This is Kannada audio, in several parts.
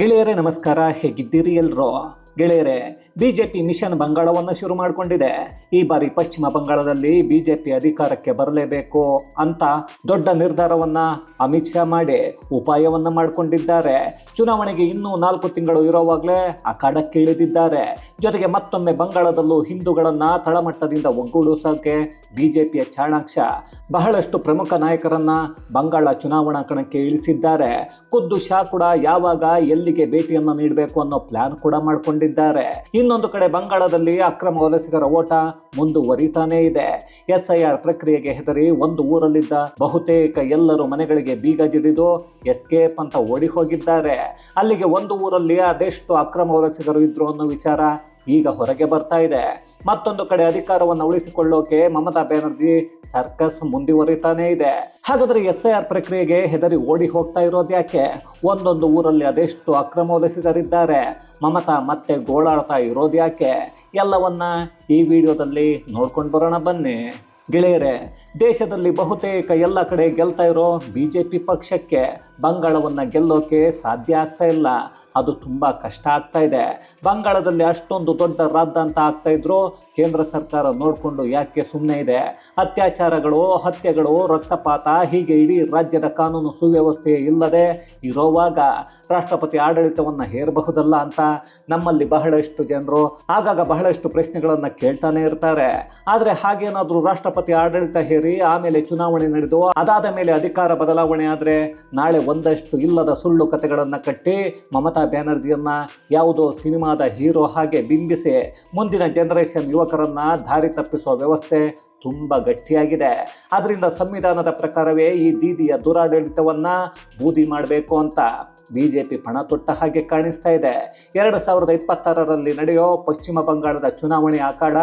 ಗೆಳೆಯರೇ ನಮಸ್ಕಾರ, ಹೇಗಿದ್ದೀರಿ ಎಲ್ಲರೂ? ಗೆಳೆಯರೇ, ಬಿಜೆಪಿ ಮಿಷನ್ ಬಂಗಾಳವನ್ನು ಶುರು ಮಾಡಿಕೊಂಡಿದೆ. ಈ ಬಾರಿ ಪಶ್ಚಿಮ ಬಂಗಾಳದಲ್ಲಿ ಬಿಜೆಪಿ ಅಧಿಕಾರಕ್ಕೆ ಬರಲೇಬೇಕು ಅಂತ ದೊಡ್ಡ ನಿರ್ಧಾರವನ್ನ ಅಮಿತ್ ಶಾ ಮಾಡಿ ಉಪಾಯವನ್ನು ಮಾಡಿಕೊಂಡಿದ್ದಾರೆ. ಚುನಾವಣೆಗೆ ಇನ್ನೂ 4 ತಿಂಗಳು ಇರೋವಾಗಲೇ ಅಖಾಡಕ್ಕೆ ಇಳಿದಿದ್ದಾರೆ. ಜೊತೆಗೆ ಮತ್ತೊಮ್ಮೆ ಬಂಗಾಳದಲ್ಲೂ ಹಿಂದೂಗಳನ್ನ ತಳಮಟ್ಟದಿಂದ ಒಗ್ಗೂಡಿಸೋಕೆ ಬಿಜೆಪಿಯ ಚಾಣಾಕ್ಷ ಬಹಳಷ್ಟು ಪ್ರಮುಖ ನಾಯಕರನ್ನ ಬಂಗಾಳ ಚುನಾವಣಾ ಕಣಕ್ಕೆ ಇಳಿಸಿದ್ದಾರೆ. ಖುದ್ದು ಶಾ ಕೂಡ ಯಾವಾಗ ಎಲ್ಲಿಗೆ ಭೇಟಿಯನ್ನು ನೀಡಬೇಕು ಅನ್ನೋ ಪ್ಲಾನ್ ಕೂಡ ಮಾಡಿಕೊಂಡಿದ್ದಾರೆ. ಇನ್ನೊಂದು ಕಡೆ ಬಂಗಾಳದಲ್ಲಿ ಅಕ್ರಮ ವಲಸಿಗರ ಓಟ ಮುಂದುವರಿತಾನೇ ಇದೆ. SIR ಪ್ರಕ್ರಿಯೆಗೆ ಹೆದರಿ ಒಂದು ಊರಲ್ಲಿದ್ದ ಬಹುತೇಕ ಎಲ್ಲರೂ ಮನೆಗಳಿಗೆ ಬೀಗ ಜಿಡಿದು ಎಸ್ಕೇಪ್ ಅಂತ ಓಡಿ ಹೋಗಿದ್ದಾರೆ. ಅಲ್ಲಿಗೆ ಒಂದು ಊರಲ್ಲಿ ಅದೆಷ್ಟು ಅಕ್ರಮ ವಲಸಿಗರು ಇದ್ರು ಅನ್ನೋ ವಿಚಾರ ಈಗ ಹೊರಗೆ ಬರ್ತಾ ಇದೆ. ಮತ್ತೊಂದು ಕಡೆ ಅಧಿಕಾರವನ್ನು ಉಳಿಸಿಕೊಳ್ಳೋಕೆ ಮಮತಾ ಬ್ಯಾನರ್ಜಿ ಸರ್ಕಸ್ ಮುಂದುವರಿತಾನೇ ಇದೆ. ಹಾಗಾದ್ರೆ SIR ಪ್ರಕ್ರಿಯೆಗೆ ಹೆದರಿ ಓಡಿ ಹೋಗ್ತಾ ಇರೋದು ಯಾಕೆ? ಒಂದೊಂದು ಊರಲ್ಲಿ ಅದೆಷ್ಟು ಅಕ್ರಮ ವಲಸಿಗರಿದ್ದಾರೆ, ಮಮತಾ ಮತ್ತೆ ಗೋಳಾಡ್ತಾ ಇರೋದು ಯಾಕೆ? ಎಲ್ಲವನ್ನ ಈ ವಿಡಿಯೋದಲ್ಲಿ ನೋಡ್ಕೊಂಡು ಬರೋಣ ಬನ್ನಿ. ಗೆಳೆಯರೇ, ದೇಶದಲ್ಲಿ ಬಹುತೇಕ ಎಲ್ಲ ಕಡೆ ಗೆಲ್ತಾ ಇರೋ ಬಿಜೆಪಿ ಪಕ್ಷಕ್ಕೆ ಬಂಗಾಳವನ್ನು ಗೆಲ್ಲೋಕೆ ಸಾಧ್ಯ ಆಗ್ತಾ ಇಲ್ಲ. ಅದು ತುಂಬ ಕಷ್ಟ ಆಗ್ತಾ ಇದೆ. ಬಂಗಾಳದಲ್ಲಿ ಅಷ್ಟೊಂದು ದೊಡ್ಡ ರಾಜ್ಯ ಅಂತ ಆಗ್ತಾ ಇದ್ರು ಕೇಂದ್ರ ಸರ್ಕಾರ ನೋಡಿಕೊಂಡು ಯಾಕೆ ಸುಮ್ಮನೆ ಇದೆ? ಅತ್ಯಾಚಾರಗಳು, ಹತ್ಯೆಗಳು, ರಕ್ತಪಾತ, ಹೀಗೆ ಇಡೀ ರಾಜ್ಯದ ಕಾನೂನು ಸುವ್ಯವಸ್ಥೆ ಇಲ್ಲದೆ ಇರೋವಾಗ ರಾಷ್ಟ್ರಪತಿ ಆಡಳಿತವನ್ನು ಹೇರಬಹುದಲ್ಲ ಅಂತ ನಮ್ಮಲ್ಲಿ ಬಹಳಷ್ಟು ಜನರು ಆಗಾಗ ಬಹಳಷ್ಟು ಪ್ರಶ್ನೆಗಳನ್ನು ಕೇಳ್ತಾನೆ ಇರ್ತಾರೆ. ಆದರೆ ಹಾಗೇನಾದರೂ ರಾಷ್ಟ್ರಪತಿ ಆಡಳಿತ ಹೇರಿ ಆಮೇಲೆ ಚುನಾವಣೆ ನಡೆದು ಅದಾದ ಮೇಲೆ ಅಧಿಕಾರ ಬದಲಾವಣೆ ಆದರೆ ನಾಳೆ ಒಂದಷ್ಟು ಇಲ್ಲದ ಸುಳ್ಳು ಕಥೆಗಳನ್ನು ಕಟ್ಟಿ ಮಮತಾ ಬ್ಯಾನರ್ಜಿಯನ್ನ ಯಾವುದೋ ಸಿನಿಮಾದ ಹೀರೋ ಹಾಗೆ ಬಿಂಬಿಸಿ ಮುಂದಿನ ಜನರೇಷನ್ ಯುವಕರನ್ನ ದಾರಿ ತಪ್ಪಿಸುವ ವ್ಯವಸ್ಥೆ ತುಂಬ ಗಟ್ಟಿಯಾಗಿದೆ. ಅದರಿಂದ ಸಂವಿಧಾನದ ಪ್ರಕಾರವೇ ಈ ದೀದಿಯ ದುರಾಡಳಿತವನ್ನ ಬೂದಿ ಮಾಡಬೇಕು ಅಂತ ಬಿಜೆಪಿ ಪಣ ತೊಟ್ಟ ಹಾಗೆ ಕಾಣಿಸ್ತಾ ಇದೆ. 2026ರಲ್ಲಿ ನಡೆಯೋ ಪಶ್ಚಿಮ ಬಂಗಾಳದ ಚುನಾವಣೆ ಅಖಾಡ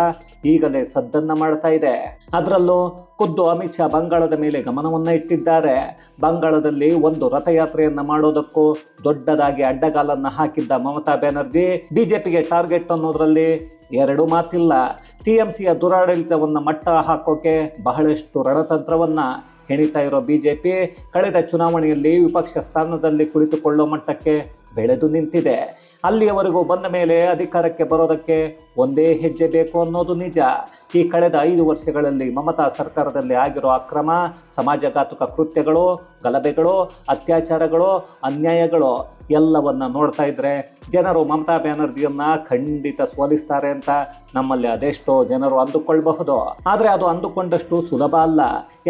ಈಗಲೇ ಸದ್ದನ್ನ ಮಾಡ್ತಾ ಇದೆ. ಅದರಲ್ಲೂ ಖುದ್ದು ಅಮಿತ್ ಶಾ ಬಂಗಾಳದ ಮೇಲೆ ಗಮನವನ್ನು ಇಟ್ಟಿದ್ದಾರೆ. ಬಂಗಾಳದಲ್ಲಿ ಒಂದು ರಥಯಾತ್ರೆಯನ್ನ ಮಾಡೋದಕ್ಕೂ ದೊಡ್ಡದಾಗಿ ಅಡ್ಡಗಾಲನ್ನ ಹಾಕಿದ್ದ ಮಮತಾ ಬ್ಯಾನರ್ಜಿ ಬಿಜೆಪಿಗೆ ಟಾರ್ಗೆಟ್ ಅನ್ನೋದ್ರಲ್ಲಿ ಎರಡು ಮಾತಿಲ್ಲ. TMCಯ ದುರಾಡಳಿತವನ್ನು ಮಟ್ಟ ಹಾಕೋಕೆ ಬಹಳಷ್ಟು ರಣತಂತ್ರವನ್ನ ಹೆಣಿತಾ ಇರೋ ಬಿಜೆಪಿ ಕಳೆದ ಚುನಾವಣೆಯಲ್ಲಿ ವಿಪಕ್ಷ ಸ್ಥಾನದಲ್ಲಿ ಕುಳಿತುಕೊಳ್ಳೋ ಮಟ್ಟಕ್ಕೆ ಬೆಳೆದು ನಿಂತಿದೆ. ಅಲ್ಲಿಯವರೆಗೂ ಬಂದ ಮೇಲೆ ಅಧಿಕಾರಕ್ಕೆ ಬರೋದಕ್ಕೆ ಒಂದೇ ಹೆಜ್ಜೆ ಬೇಕು ಅನ್ನೋದು ನಿಜ. ಈ ಕಳೆದ 5 ವರ್ಷಗಳಲ್ಲಿ ಮಮತಾ ಸರ್ಕಾರದಲ್ಲಿ ಆಗಿರೋ ಅಕ್ರಮ, ಸಮಾಜಘಾತುಕ ಕೃತ್ಯಗಳು, ಗಲಭೆಗಳು, ಅತ್ಯಾಚಾರಗಳು, ಅನ್ಯಾಯಗಳು ಎಲ್ಲವನ್ನ ನೋಡ್ತಾ ಇದ್ರೆ ಜನರು ಮಮತಾ ಬ್ಯಾನರ್ಜಿಯನ್ನ ಖಂಡಿತ ಸೋಲಿಸ್ತಾರೆ ಅಂತ ನಮ್ಮಲ್ಲಿ ಅದೆಷ್ಟೋ ಜನರು ಅಂದುಕೊಳ್ಬಹುದು. ಆದರೆ ಅದು ಅಂದುಕೊಂಡಷ್ಟು ಸುಲಭ ಅಲ್ಲ.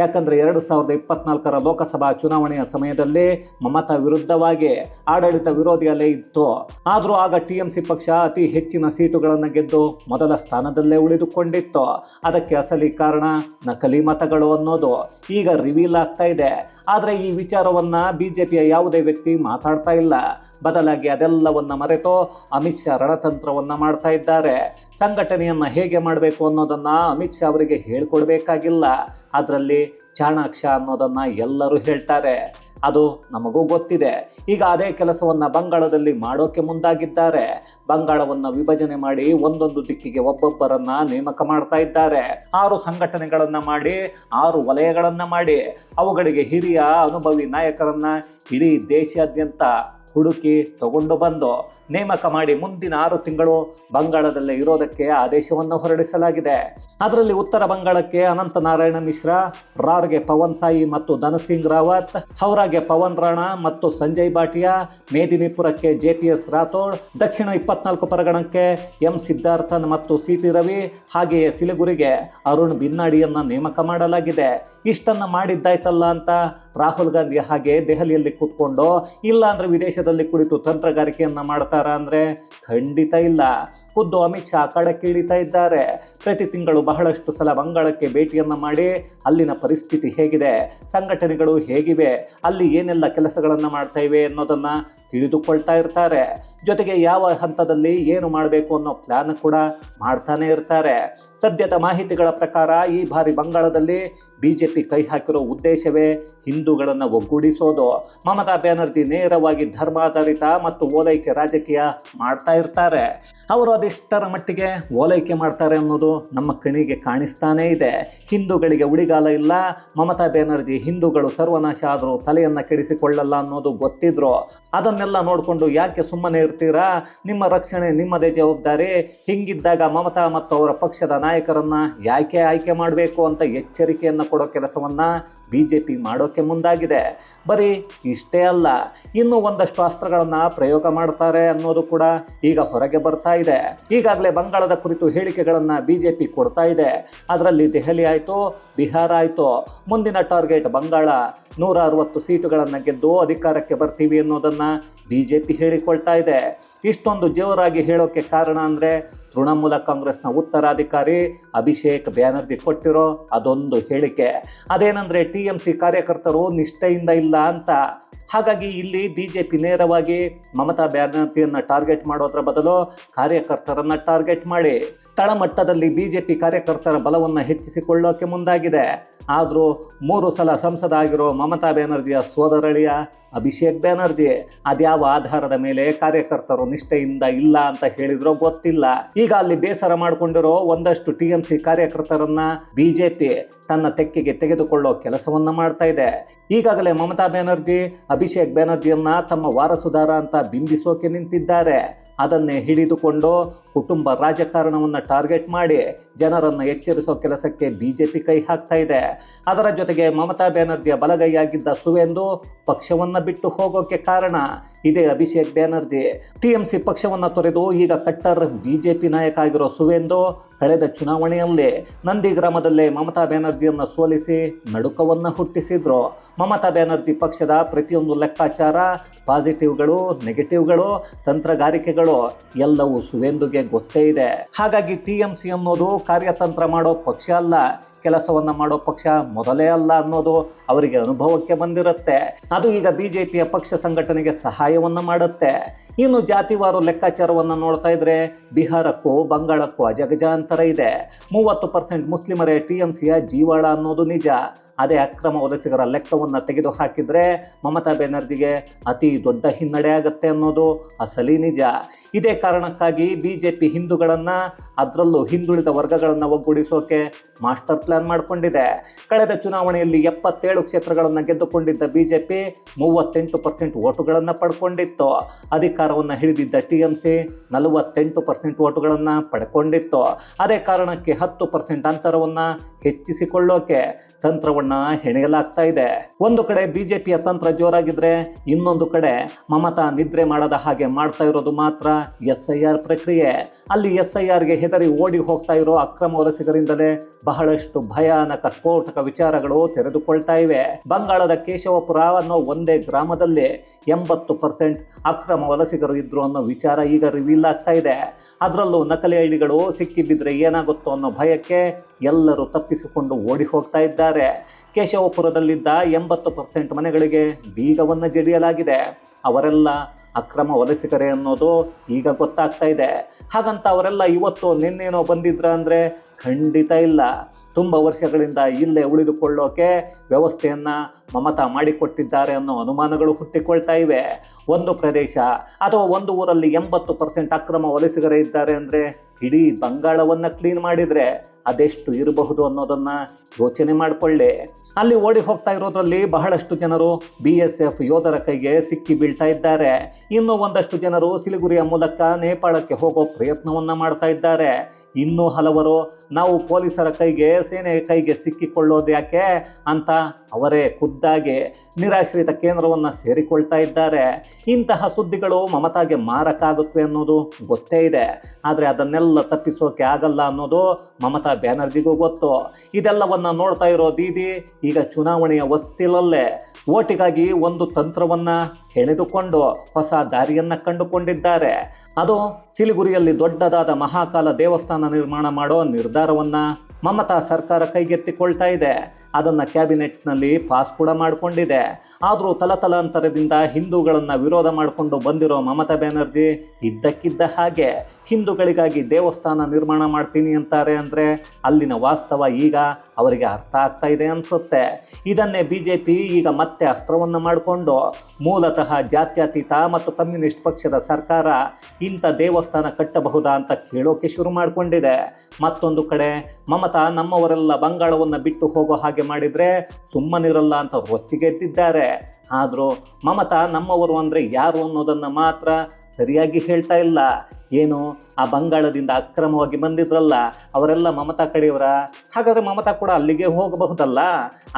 ಯಾಕಂದ್ರೆ 2024ರ ಲೋಕಸಭಾ ಚುನಾವಣೆಯ ಸಮಯದಲ್ಲಿ ಮಮತಾ ವಿರುದ್ಧವಾಗಿ ಆಡಳಿತ ವಿರೋಧಿಯಲ್ಲೇ ಇತ್ತು. ಆದರೂ ಆಗ TMC ಪಕ್ಷ ಅತಿ ಹೆಚ್ಚಿನ ಸೀಟುಗಳನ್ನು ಗೆದ್ದು ಮೊದಲ ಸ್ಥಾನದಲ್ಲೇ ಉಳಿದುಕೊಂಡಿತ್ತು. ಅದಕ್ಕೆ ಅಸಲಿ ಕಾರಣ ನಕಲಿ ಮತಗಳು ಅನ್ನೋದು ಈಗ ರಿವೀಲ್ ಆಗ್ತಾ ಇದೆ. ಆದರೆ ಈ ವಿಚಾರವನ್ನ ಬಿಜೆಪಿಯ ಯಾವುದೇ ವ್ಯಕ್ತಿ ಮಾತಾಡ್ತಾ ಇಲ್ಲ. ಬದಲಾಗಿ ಅದೆಲ್ಲವನ್ನ ಮರೆತು ಅಮಿತ್ ಶಾ ರಣತಂತ್ರವನ್ನ ಮಾಡ್ತಾ ಇದ್ದಾರೆ. ಸಂಘಟನೆಯನ್ನ ಹೇಗೆ ಮಾಡಬೇಕು ಅನ್ನೋದನ್ನ ಅಮಿತ್ ಶಾ ಅವರಿಗೆ ಹೇಳ್ಕೊಡ್ಬೇಕಾಗಿಲ್ಲ. ಅದರಲ್ಲಿ ಚಾಣಾಕ್ಷ ಅನ್ನೋದನ್ನ ಎಲ್ಲರೂ ಹೇಳ್ತಾರೆ. ಅದು ನಮಗೂ ಗೊತ್ತಿದೆ. ಈಗ ಅದೇ ಕೆಲಸವನ್ನ ಬಂಗಾಳದಲ್ಲಿ ಮಾಡೋಕೆ ಮುಂದಾಗಿದ್ದಾರೆ. ಬಂಗಾಳವನ್ನು ವಿಭಜನೆ ಮಾಡಿ ಒಂದೊಂದು ದಿಕ್ಕಿಗೆ ಒಬ್ಬೊಬ್ಬರನ್ನ ನೇಮಕ ಮಾಡ್ತಾ ಇದ್ದಾರೆ. 6 ಸಂಘಟನೆಗಳನ್ನ ಮಾಡಿ 6 ವಲಯಗಳನ್ನ ಮಾಡಿ ಅವುಗಳಿಗೆ ಹಿರಿಯ ಅನುಭವಿ ನಾಯಕರನ್ನ ಇಡೀ ದೇಶಾದ್ಯಂತ ಹುಡುಕಿ ತಗೊಂಡು ಬಂದು ನೇಮಕ ಮಾಡಿ ಮುಂದಿನ 6 ತಿಂಗಳು ಬಂಗಾಳದಲ್ಲೇ ಇರೋದಕ್ಕೆ ಆದೇಶವನ್ನು ಹೊರಡಿಸಲಾಗಿದೆ. ಅದರಲ್ಲಿ ಉತ್ತರ ಬಂಗಾಳಕ್ಕೆ ಅನಂತ ನಾರಾಯಣ ಮಿಶ್ರಾ, ರಾರ್ಗೆ ಪವನ್ ಸಾಯಿ ಮತ್ತು ಧನಸಿಂಗ್ ರಾವತ್, ಹೌರಾಗೆ ಪವನ್ ರಾಣಾ ಮತ್ತು ಸಂಜಯ್ ಭಾಟಿಯಾ, ಮೇದಿನಿಪುರಕ್ಕೆ JPS ರಾಥೋಡ್, ದಕ್ಷಿಣ 24 ಪರಗಣಕ್ಕೆ M ಸಿದ್ಧಾರ್ಥನ್ ಮತ್ತು CT ರವಿ, ಹಾಗೆಯೇ ಸಿಲಿಗುರಿಗೆ ಅರುಣ್ ಬಿನ್ನಾಡಿಯನ್ನ ನೇಮಕ ಮಾಡಲಾಗಿದೆ. ಇಷ್ಟನ್ನ ಮಾಡಿದ್ದಾಯ್ತಲ್ಲ ಅಂತ ರಾಹುಲ್ ಗಾಂಧಿ ಹಾಗೆ ದೆಹಲಿಯಲ್ಲಿ ಕೂತ್ಕೊಂಡು ಇಲ್ಲ ಅಂದ್ರೆ ವಿದೇಶದಲ್ಲಿ ಕುಳಿತು ತಂತ್ರಗಾರಿಕೆಯನ್ನ ಮಾಡ್ತಾರ ಅಂದ್ರೆ ಖಂಡಿತ ಇಲ್ಲ. ಖುದ್ದು ಅಮಿತ್ ಶಾ ಅಖಾಡಕ್ಕೆ ಇಳಿತಾ ಇದ್ದಾರೆ. ಪ್ರತಿ ತಿಂಗಳು ಬಹಳಷ್ಟು ಸಲ ಬಂಗಾಳಕ್ಕೆ ಭೇಟಿಯನ್ನ ಮಾಡಿ ಅಲ್ಲಿನ ಪರಿಸ್ಥಿತಿ ಹೇಗಿದೆ, ಸಂಘಟನೆಗಳು ಹೇಗಿವೆ, ಅಲ್ಲಿ ಏನೆಲ್ಲ ಕೆಲಸಗಳನ್ನು ಮಾಡ್ತಾ ಇವೆ ಅನ್ನೋದನ್ನ ತಿಳಿದುಕೊಳ್ತಾ ಇರ್ತಾರೆ. ಜೊತೆಗೆ ಯಾವ ಹಂತದಲ್ಲಿ ಏನು ಮಾಡಬೇಕು ಅನ್ನೋ ಪ್ಲಾನ್ ಕೂಡ ಮಾಡ್ತಾನೆ ಇರ್ತಾರೆ. ಸದ್ಯದ ಮಾಹಿತಿಗಳ ಪ್ರಕಾರ ಈ ಬಾರಿ ಬಂಗಾಳದಲ್ಲಿ ಬಿಜೆಪಿ ಕೈ ಹಾಕಿರೋ ಉದ್ದೇಶವೇ ಹಿಂದೂಗಳನ್ನು ಒಗ್ಗೂಡಿಸೋದು. ಮಮತಾ ಬ್ಯಾನರ್ಜಿ ನೇರವಾಗಿ ಧರ್ಮಾಧಾರಿತ ಮತ್ತು ಓಲೈಕೆ ರಾಜಕೀಯ ಮಾಡ್ತಾ ಇರ್ತಾರೆ. ಅವರು ಅದೆಷ್ಟರ ಮಟ್ಟಿಗೆ ಓಲೈಕೆ ಮಾಡ್ತಾರೆ ಅನ್ನೋದು ನಮ್ಮ ಕಣ್ಣಿಗೆ ಕಾಣಿಸ್ತಾನೇ ಇದೆ. ಹಿಂದೂಗಳಿಗೆ ಉಳಿಗಾಲ ಇಲ್ಲ, ಮಮತಾ ಬ್ಯಾನರ್ಜಿ ಹಿಂದೂಗಳು ಸರ್ವನಾಶ ಆದರೂ ತಲೆಯನ್ನು ಕೆಡಿಸಿಕೊಳ್ಳಲ್ಲ ಅನ್ನೋದು ಗೊತ್ತಿದ್ರು. ಅದನ್ನೆಲ್ಲ ನೋಡಿಕೊಂಡು ಯಾಕೆ ಸುಮ್ಮನೆ ಇರ್ತೀರಾ, ನಿಮ್ಮ ರಕ್ಷಣೆ ನಿಮ್ಮದೇ ಜವಾಬ್ದಾರಿ, ಹಿಂಗಿದ್ದಾಗ ಮಮತಾ ಮತ್ತು ಅವರ ಪಕ್ಷದ ನಾಯಕರನ್ನ ಯಾಕೆ ಆಯ್ಕೆ ಮಾಡಬೇಕು ಅಂತ ಎಚ್ಚರಿಕೆಯನ್ನು ಕೊಡೋ ಕೆಲಸವನ್ನ ಬಿಜೆಪಿ ಮಾಡೋಕೆ ಮುಂದಾಗಿದೆ. ಬರೀ ಇಷ್ಟೇ ಅಲ್ಲ, ಇನ್ನೂ ಒಂದಷ್ಟು ಅಸ್ತ್ರಗಳನ್ನು ಪ್ರಯೋಗ ಮಾಡ್ತಾರೆ ಅನ್ನೋದು ಕೂಡ ಈಗ ಹೊರಗೆ ಬರ್ತಾ ಇದೆ. ಈಗಾಗಲೇ ಬಂಗಾಳದ ಕುರಿತು ಹೇಳಿಕೆಗಳನ್ನು ಬಿಜೆಪಿ ಕೊಡ್ತಾ ಇದೆ. ಅದರಲ್ಲಿ ದೆಹಲಿ ಆಯಿತು, ಬಿಹಾರ ಆಯಿತು, ಮುಂದಿನ ಟಾರ್ಗೆಟ್ ಬಂಗಾಳ, 160 ಸೀಟುಗಳನ್ನು ಗೆದ್ದು ಅಧಿಕಾರಕ್ಕೆ ಬರ್ತೀವಿ ಅನ್ನೋದನ್ನು ಬಿಜೆಪಿ ಹೇಳಿಕೊಳ್ತಾ ಇದೆ. ಇಷ್ಟೊಂದು ಜೋರಾಗಿ ಹೇಳೋಕೆ ಕಾರಣ ಅಂದರೆ ತೃಣಮೂಲ ಕಾಂಗ್ರೆಸ್ನ ಉತ್ತರಾಧಿಕಾರಿ ಅಭಿಷೇಕ್ ಬ್ಯಾನರ್ಜಿ ಕೊಟ್ಟಿರೋ ಅದೊಂದು ಹೇಳಿಕೆ. ಅದೇನೆಂದರೆ TMC ಕಾರ್ಯಕರ್ತರು ನಿಷ್ಠೆಯಿಂದ ಇಲ್ಲ ಅಂತ. ಹಾಗಾಗಿ ಇಲ್ಲಿ ಬಿಜೆಪಿ ನೇರವಾಗಿ ಮಮತಾ ಬ್ಯಾನರ್ಜಿಯನ್ನು ಟಾರ್ಗೆಟ್ ಮಾಡೋದ್ರ ಬದಲು ಕಾರ್ಯಕರ್ತರನ್ನು ಟಾರ್ಗೆಟ್ ಮಾಡಿ ತಳಮಟ್ಟದಲ್ಲಿ ಬಿಜೆಪಿ ಕಾರ್ಯಕರ್ತರ ಬಲವನ್ನು ಹೆಚ್ಚಿಸಿಕೊಳ್ಳೋಕೆ ಮುಂದಾಗಿದೆ. ಆದರೂ 3 ಸಲ ಸಂಸದ ಆಗಿರೋ ಮಮತಾ ಬ್ಯಾನರ್ಜಿಯ ಸೋದರಳಿಯ ಅಭಿಷೇಕ್ ಬ್ಯಾನರ್ಜಿ ಅದ್ಯಾವ ಆಧಾರದ ಮೇಲೆ ಕಾರ್ಯಕರ್ತರು ನಿಷ್ಠೆಯಿಂದ ಇಲ್ಲ ಅಂತ ಹೇಳಿದ್ರೋ ಗೊತ್ತಿಲ್ಲ. ಈಗ ಅಲ್ಲಿ ಬೇಸರ ಮಾಡಿಕೊಂಡಿರೋ ಒಂದಷ್ಟು TMC ಕಾರ್ಯಕರ್ತರನ್ನ ಬಿಜೆಪಿ ತನ್ನ ತೆಕ್ಕೆಗೆ ತೆಗೆದುಕೊಳ್ಳೋ ಕೆಲಸವನ್ನ ಮಾಡ್ತಾ ಇದೆ. ಈಗಾಗಲೇ ಮಮತಾ ಬ್ಯಾನರ್ಜಿ ಅಭಿಷೇಕ್ ಬ್ಯಾನರ್ಜಿಯನ್ನ ತಮ್ಮ ವಾರಸುದಾರ ಅಂತ ಬಿಂಬಿಸೋಕೆ ನಿಂತಿದ್ದಾರೆ. ಅದನ್ನೇ ಹಿಡಿದುಕೊಂಡು ಕುಟುಂಬ ರಾಜಕಾರಣವನ್ನು ಟಾರ್ಗೆಟ್ ಮಾಡಿ ಜನರನ್ನು ಎಚ್ಚರಿಸೋ ಕೆಲಸಕ್ಕೆ ಬಿಜೆಪಿ ಕೈ ಹಾಕ್ತಾ ಇದೆ. ಅದರ ಜೊತೆಗೆ ಮಮತಾ ಬ್ಯಾನರ್ಜಿಯ ಬಲಗೈಯಾಗಿದ್ದ ಸುವೇಂದು ಪಕ್ಷವನ್ನು ಬಿಟ್ಟು ಹೋಗೋಕೆ ಕಾರಣ ಇದೇ ಅಭಿಷೇಕ್ ಬ್ಯಾನರ್ಜಿ. TMC ಪಕ್ಷವನ್ನು ತೊರೆದು ಈಗ ಕಟ್ಟರ್ ಬಿಜೆಪಿ ನಾಯಕ ಆಗಿರೋ ಸುವೇಂದು ಕಳೆದ ಚುನಾವಣೆಯಲ್ಲಿ ನಂದಿ ಗ್ರಾಮದಲ್ಲೇ ಮಮತಾ ಬ್ಯಾನರ್ಜಿಯನ್ನು ಸೋಲಿಸಿ ನಡುಕವನ್ನು ಹುಟ್ಟಿಸಿದ್ರು. ಮಮತಾ ಬ್ಯಾನರ್ಜಿ ಪಕ್ಷದ ಪ್ರತಿಯೊಂದು ಲೆಕ್ಕಾಚಾರ, ಪಾಸಿಟಿವ್ಗಳು, ನೆಗೆಟಿವ್ಗಳು, ತಂತ್ರಗಾರಿಕೆಗಳು ಎಲ್ಲವೂ ಸುವೇಂದುಗೆ ಗೊತ್ತೇ ಇದೆ. ಹಾಗಾಗಿ TMC ಅನ್ನೋದು ಕಾರ್ಯತಂತ್ರ ಮಾಡೋ ಪಕ್ಷ ಅಲ್ಲ, ಕೆಲಸವನ್ನು ಮಾಡೋ ಪಕ್ಷ ಮೊದಲೇ ಅಲ್ಲ ಅನ್ನೋದು ಅವರಿಗೆ ಅನುಭವಕ್ಕೆ ಬಂದಿರುತ್ತೆ. ಅದು ಈಗ ಬಿಜೆಪಿಯ ಪಕ್ಷ ಸಂಘಟನೆಗೆ ಸಹಾಯವನ್ನು ಮಾಡುತ್ತೆ. ಇನ್ನು ಜಾತಿವಾರು ಲೆಕ್ಕಾಚಾರವನ್ನು ನೋಡ್ತಾ ಇದ್ರೆ ಬಿಹಾರಕ್ಕೂ ಬಂಗಾಳಕ್ಕೂ ಅಜಗಜಾಂತರ ಇದೆ. 30% ಮುಸ್ಲಿಮರೇ TMCಯ ಜೀವಾಳ ಅನ್ನೋದು ನಿಜ. ಅದೇ ಅಕ್ರಮ ವಲಸಿಗರ ಲೆಕ್ಕವನ್ನು ತೆಗೆದು ಹಾಕಿದರೆ ಮಮತಾ ಬ್ಯಾನರ್ಜಿಗೆ ಅತಿ ದೊಡ್ಡ ಹಿನ್ನಡೆ ಆಗುತ್ತೆ ಅನ್ನೋದು ಅಸಲಿ ನಿಜ. ಇದೇ ಕಾರಣಕ್ಕಾಗಿ ಬಿಜೆಪಿ ಹಿಂದೂಗಳನ್ನು, ಅದರಲ್ಲೂ ಹಿಂದುಳಿದ ವರ್ಗಗಳನ್ನು ಒಗ್ಗೂಡಿಸೋಕೆ ಮಾಸ್ಟರ್ ಪ್ಲಾನ್ ಮಾಡಿಕೊಂಡಿದೆ. ಕಳೆದ ಚುನಾವಣೆಯಲ್ಲಿ 77 ಕ್ಷೇತ್ರಗಳನ್ನು ಗೆದ್ದುಕೊಂಡಿದ್ದ ಬಿಜೆಪಿ 38% ಓಟುಗಳನ್ನು ಪಡ್ಕೊಂಡಿತ್ತು. ಅಧಿಕಾರವನ್ನು ಹಿಡಿದಿದ್ದ TMC 48% ಓಟುಗಳನ್ನು ಪಡ್ಕೊಂಡಿತ್ತು. ಅದೇ ಕಾರಣಕ್ಕೆ 10% ಅಂತರವನ್ನು ಹೆಚ್ಚಿಸಿಕೊಳ್ಳೋಕೆ ತಂತ್ರವನ್ನು ಹೆಣೆಯಲಾಗ್ತಾ ಇದೆ. ಒಂದು ಕಡೆ ಬಿಜೆಪಿಯ ತಂತ್ರ ಜೋರಾಗಿದ್ರೆ, ಇನ್ನೊಂದು ಕಡೆ ಮಮತಾ ನಿದ್ರೆ ಮಾಡದ ಹಾಗೆ ಮಾಡ್ತಾ ಇರೋದು ಮಾತ್ರ SIR ಪ್ರಕ್ರಿಯೆ. ಅಲ್ಲಿ SIRಗೆ ಹೆದರಿ ಓಡಿ ಹೋಗ್ತಾ ಇರೋ ಅಕ್ರಮ ವಲಸಿಗರಿಂದಲೇ ಬಹಳಷ್ಟು ಭಯಾನಕ ಸ್ಫೋಟಕ ವಿಚಾರಗಳು ತೆರೆದುಕೊಳ್ತಾ ಇವೆ. ಬಂಗಾಳದ ಕೇಶವಪುರ ಅನ್ನೋ ಒಂದೇ ಗ್ರಾಮದಲ್ಲಿ 80% ಅಕ್ರಮ ವಲಸಿಗರು ಇದ್ರು ಅನ್ನೋ ವಿಚಾರ ಈಗ ರಿವೀಲ್ ಆಗ್ತಾ ಇದೆ. ಅದರಲ್ಲೂ ನಕಲಿ ಐಡಿಗಳು ಸಿಕ್ಕಿಬಿದ್ರೆ ಏನಾಗುತ್ತೋ ಅನ್ನೋ ಭಯಕ್ಕೆ ಎಲ್ಲರೂ ತಪ್ಪಿಸಿಕೊಂಡು ಓಡಿ ಹೋಗ್ತಾ ಇದ್ದಾರೆ. ಕೇಶವಪುರದಲ್ಲಿದ್ದ 80% ಮನೆಗಳಿಗೆ ಬೀಗವನ್ನು ಜಡಿಯಲಾಗಿದೆ. ಅವರೆಲ್ಲ ಅಕ್ರಮ ವಲಸಿಗರೇ ಅನ್ನೋದು ಈಗ ಗೊತ್ತಾಗ್ತಾ ಇದೆ. ಹಾಗಂತ ಅವರೆಲ್ಲ ಇವತ್ತು ನಿನ್ನೇನೋ ಬಂದಿದ್ರ ಅಂದರೆ ಖಂಡಿತ ಇಲ್ಲ. ತುಂಬ ವರ್ಷಗಳಿಂದ ಇಲ್ಲೇ ಉಳಿದುಕೊಳ್ಳೋಕೆ ವ್ಯವಸ್ಥೆಯನ್ನು ಮಮತಾ ಮಾಡಿಕೊಟ್ಟಿದ್ದಾರೆ ಅನ್ನೋ ಅನುಮಾನಗಳು ಹುಟ್ಟಿಕೊಳ್ತಾ ಇವೆ. ಒಂದು ಪ್ರದೇಶ ಅಥವಾ ಒಂದು ಊರಲ್ಲಿ 80% ಅಕ್ರಮ ವಲಸಿಗರೇ ಇದ್ದಾರೆ ಅಂದರೆ ಇಡೀ ಬಂಗಾಳವನ್ನು ಕ್ಲೀನ್ ಮಾಡಿದರೆ ಅದೆಷ್ಟು ಇರಬಹುದು ಅನ್ನೋದನ್ನು ಯೋಚನೆ ಮಾಡಿಕೊಳ್ಳಿ. ಅಲ್ಲಿ ಓಡಿ ಹೋಗ್ತಾ ಇರೋದ್ರಲ್ಲಿ ಬಹಳಷ್ಟು ಜನರು BSF ಯೋಧರ ಕೈಗೆ ಸಿಕ್ಕಿ ಬೀಳ್ತಾ ಇದ್ದಾರೆ. ಇನ್ನು ಒಂದಷ್ಟು ಜನರು ಸಿಲಿಗುರಿಯ ಮೂಲಕ ನೇಪಾಳಕ್ಕೆ ಹೋಗೋ ಪ್ರಯತ್ನವನ್ನು ಮಾಡ್ತಾ ಇದ್ದಾರೆ. ಇನ್ನೂ ಹಲವರು ನಾವು ಪೊಲೀಸರ ಕೈಗೆ, ಸೇನೆ ಕೈಗೆ ಸಿಕ್ಕಿಕೊಳ್ಳೋದು ಯಾಕೆ ಅಂತ ಅವರೇ ಖುದ್ದಾಗಿ ನಿರಾಶ್ರಿತ ಕೇಂದ್ರವನ್ನು ಸೇರಿಕೊಳ್ತಾ ಇದ್ದಾರೆ. ಇಂತಹ ಸುದ್ದಿಗಳು ಮಮತಾಗೆ ಮಾರಕ್ಕಾಗುತ್ತವೆ ಅನ್ನೋದು ಗೊತ್ತೇ ಇದೆ. ಆದರೆ ಅದನ್ನೆಲ್ಲ ತಪ್ಪಿಸೋಕೆ ಆಗಲ್ಲ ಅನ್ನೋದು ಮಮತಾ ಬ್ಯಾನರ್ಜಿಗೂ ಗೊತ್ತು. ಇದೆಲ್ಲವನ್ನು ನೋಡ್ತಾ ಇರೋ ದೀದಿ ಈಗ ಚುನಾವಣೆಯ ಹೊಸ್ತಿಲಲ್ಲೇ ಓಟಿಗಾಗಿ ಒಂದು ತಂತ್ರವನ್ನು ಹೆಣೆದುಕೊಂಡು ಹೊಸ ದಾರಿಯನ್ನು ಕಂಡುಕೊಂಡಿದ್ದಾರೆ. ಅದು ಸಿಲಿಗುರಿಯಲ್ಲಿ ದೊಡ್ಡದಾದ ಮಹಾಕಾಲ ದೇವಸ್ಥಾನ ನಿರ್ಮಾಣ ಮಾಡೋ ನಿರ್ಧಾರವನ್ನು ಮಮತಾ ಸರ್ಕಾರ ಕೈಗೆತ್ತಿಕೊಳ್ತಾ ಇದೆ. ಅದನ್ನು ಕ್ಯಾಬಿನೆಟ್ನಲ್ಲಿ ಪಾಸ್ ಕೂಡ ಮಾಡಿಕೊಂಡಿದೆ. ಆದರೂ ತಲತಲಾಂತರದಿಂದ ಹಿಂದೂಗಳನ್ನು ವಿರೋಧ ಮಾಡಿಕೊಂಡು ಬಂದಿರೋ ಮಮತಾ ಬ್ಯಾನರ್ಜಿ ಇದ್ದಕ್ಕಿದ್ದ ಹಾಗೆ ಹಿಂದೂಗಳಿಗಾಗಿ ದೇವಸ್ಥಾನ ನಿರ್ಮಾಣ ಮಾಡ್ತೀನಿ ಅಂತಾರೆ ಅಂದರೆ ಅಲ್ಲಿನ ವಾಸ್ತವ ಈಗ ಅವರಿಗೆ ಅರ್ಥ ಆಗ್ತಾ ಇದೆ ಅನಿಸುತ್ತೆ. ಇದನ್ನೇ BJP ಈಗ ಮತ್ತೆ ಅಸ್ತ್ರವನ್ನು ಮಾಡಿಕೊಂಡು ಮೂಲತಃ ಜಾತ್ಯತೀತ ಮತ್ತು ಕಮ್ಯುನಿಸ್ಟ್ ಪಕ್ಷದ ಸರ್ಕಾರ ಇಂಥ ದೇವಸ್ಥಾನ ಕಟ್ಟಬಹುದಾ ಅಂತ ಕೇಳೋಕೆ ಶುರು ಮಾಡಿಕೊಂಡಿದೆ. ಮತ್ತೊಂದು ಕಡೆ ಮಮತಾ ನಮ್ಮವರೆಲ್ಲ ಬಂಗಾಳವನ್ನು ಬಿಟ್ಟು ಹೋಗೋ ಹಾಗೆ ಮಾಡಿದರೆ ಸುಮ್ಮನಿರಲ್ಲ ಅಂತ ರೊಚ್ಚಿಗೆದ್ದಿದ್ದಾರೆ. ಆದರೂ ಮಮತಾ ನಮ್ಮವರು ಅಂದರೆ ಯಾರು ಅನ್ನೋದನ್ನು ಮಾತ್ರ ಸರಿಯಾಗಿ ಹೇಳ್ತಾ ಇಲ್ಲ. ಏನು ಆ ಬಂಗಾಳದಿಂದ ಅಕ್ರಮವಾಗಿ ಬಂದಿದ್ರಲ್ಲ ಅವರೆಲ್ಲ ಮಮತಾ ಕಡೆಯವರ? ಹಾಗಾದರೆ ಮಮತಾ ಕೂಡ ಅಲ್ಲಿಗೆ ಹೋಗಬಹುದಲ್ಲ?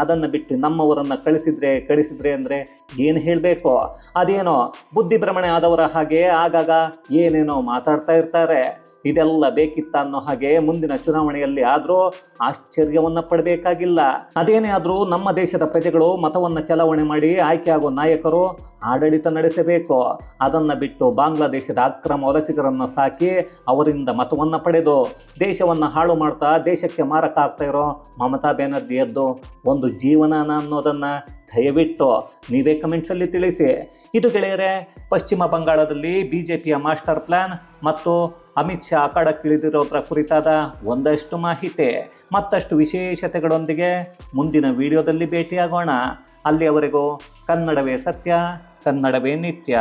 ಅದನ್ನು ಬಿಟ್ಟು ನಮ್ಮವರನ್ನು ಕಳಿಸಿದ್ರೆ ಅಂದರೆ ಏನು ಹೇಳಬೇಕು? ಅದೇನೋ ಬುದ್ಧಿಭ್ರಮಣೆ ಆದವರ ಹಾಗೆ ಆಗಾಗ ಏನೇನೋ ಮಾತಾಡ್ತಾ ಇರ್ತಾರೆ. ಇದೆಲ್ಲ ಬೇಕಿತ್ತ ಅನ್ನೋ ಹಾಗೆ ಮುಂದಿನ ಚುನಾವಣೆಯಲ್ಲಿ ಆದರೂ ಆಶ್ಚರ್ಯವನ್ನು ಪಡಬೇಕಾಗಿಲ್ಲ. ಅದೇನೇ ಆದರೂ ನಮ್ಮ ದೇಶದ ಪ್ರಜೆಗಳು ಮತವನ್ನು ಚಲಾವಣೆ ಮಾಡಿ ಆಯ್ಕೆಯಾಗೋ ನಾಯಕರು ಆಡಳಿತ ನಡೆಸಬೇಕು. ಅದನ್ನು ಬಿಟ್ಟು ಬಾಂಗ್ಲಾದೇಶದ ಅಕ್ರಮ ವಲಸಿಗರನ್ನು ಸಾಕಿ ಅವರಿಂದ ಮತವನ್ನು ಪಡೆದು ದೇಶವನ್ನು ಹಾಳು ಮಾಡ್ತಾ ದೇಶಕ್ಕೆ ಮಾರಕ ಆಗ್ತಾ ಇರೋ ಮಮತಾ ಬ್ಯಾನರ್ಜಿಯದ್ದು ಒಂದು ಜೀವನನ ಅನ್ನೋದನ್ನು ದಯವಿಟ್ಟು ನೀವೇ ಕಮೆಂಟ್ಸಲ್ಲಿ ತಿಳಿಸಿ. ಇದು ಗೆಳೆಯರೆ, ಪಶ್ಚಿಮ ಬಂಗಾಳದಲ್ಲಿ BJPಯ ಮಾಸ್ಟರ್ ಪ್ಲ್ಯಾನ್ ಮತ್ತು ಅಮಿತ್ ಶಾ ಅಖಾಡಕ್ಕಿಳಿದಿರೋದ್ರ ಕುರಿತಾದ ಒಂದಷ್ಟು ಮಾಹಿತಿ. ಮತ್ತಷ್ಟು ವಿಶೇಷತೆಗಳೊಂದಿಗೆ ಮುಂದಿನ ವಿಡಿಯೋದಲ್ಲಿ ಭೇಟಿಯಾಗೋಣ. ಅಲ್ಲಿಯವರೆಗೂ ಕನ್ನಡವೇ ಸತ್ಯ, ಕನ್ನಡವೇ ನಿತ್ಯ.